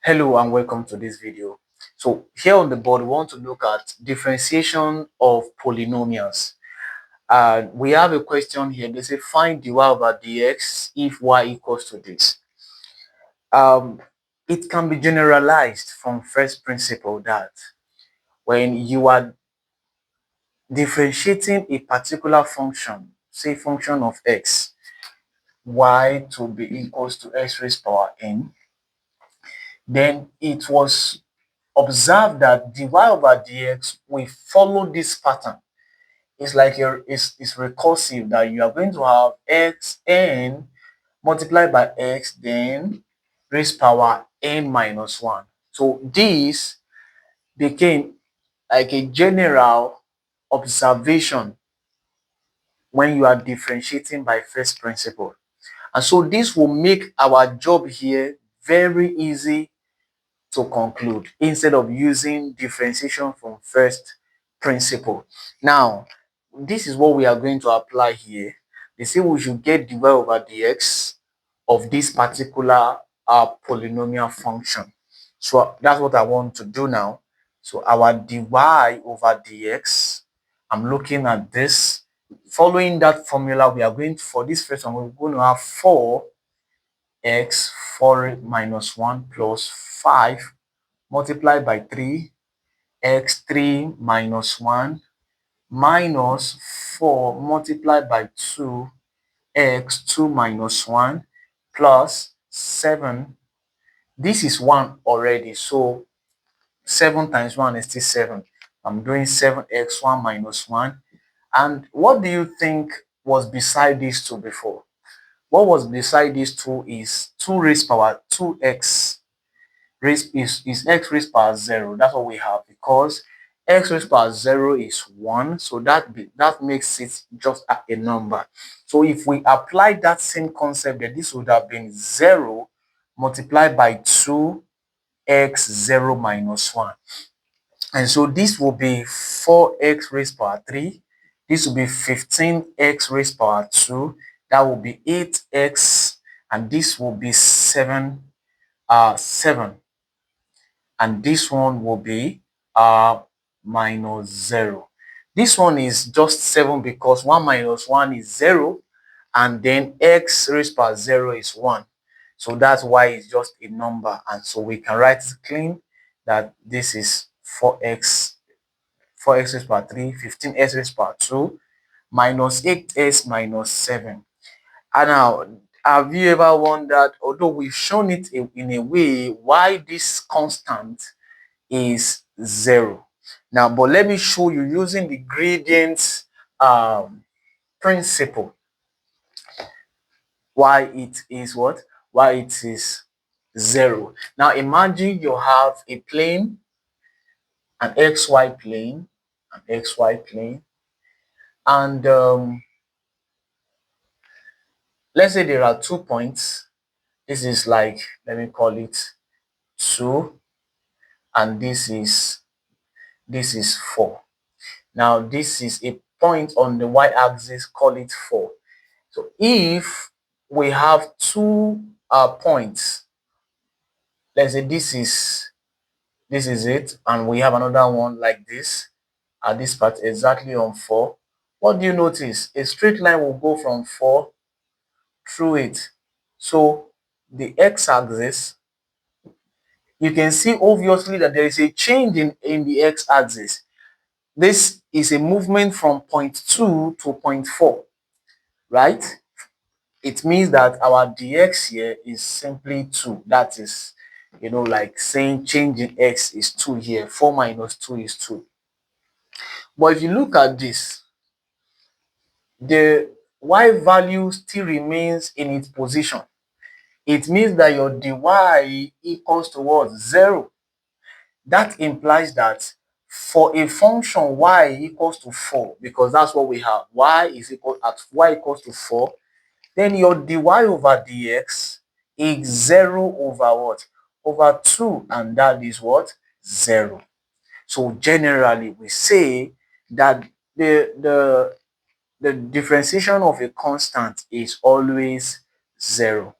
Hello and welcome to this video. So here on the board, we want to look at differentiation of polynomials. We have a question here. They say find dy over dx if y equals to this. It can be generalized from first principle that when you are differentiating a particular function, say function of x, y to be equals to x raised power n, then it was observe that dy over dx will follow this pattern. It's like it's recursive that you are going to have x n multiplied by x, then raised power n minus 1. So this became like a general observation when you are differentiating by first principle. And so this will make our job here very easy to conclude instead of using differentiation from first principle. Now, this is what we are going to apply here. They say we should get dy over dx of this particular polynomial function. So that's what I want to do now. So our dy over dx, I'm looking at this. Following that formula, we are going to, for this first one, we're going to have 4x 4 minus 1 plus 5 multiplied by 3, x 3 minus 1 minus 4 multiplied by 2, x 2 minus 1 plus 7. This is 1 already, so 7 times 1 is still 7. I'm doing 7x 1 minus 1. And what do you think was beside these two before? What was beside these two is 2 raised power 2x raised is x raised power 0. That's what we have, because x raised power 0 is 1, so that makes it just a number. So if we apply that same concept, then this would have been 0 multiplied by 2x 0 minus 1. And so this will be 4x raised power 3. This will be 15x raised power 2. That will be 8x, and this will be 7. And this one will be minus 0. This one is just 7 because 1 minus 1 is 0, and then x raised power 0 is 1. So that's why it's just a number. And so we can write it clean that this is 4x raised power 3, 15x raised power 2, minus 8x minus 7. And now, have you ever wondered, although we've shown it in a way, why this constant is 0? Now, but let me show you using the gradient principle why it is what? Why it is 0. Now, imagine you have a plane, an xy plane, and let's say there are 2 points. This is like, let me call it 2, and this is 4. Now, this is a point on the y-axis, call it 4. So if we have 2 points, let's say this is it, and we have another one like this, at this part exactly on 4. What do you notice? A straight line will go from 4 through it. So the x-axis, you can see obviously that there is a change in the x-axis. This is a movement from point 2 to point 4, right? It means that our dx here is simply 2. That is, like saying change in x is 2 here. 4 minus 2 is 2. But if you look at this, the y value still remains in its position. It means that your dy equals to what? 0. That implies that for a function y equals to 4, because that's what we have, y equals to 4, then your dy over dx is 0 over what? Over 2, and that is what? 0. So generally we say that the differentiation of a constant is always 0.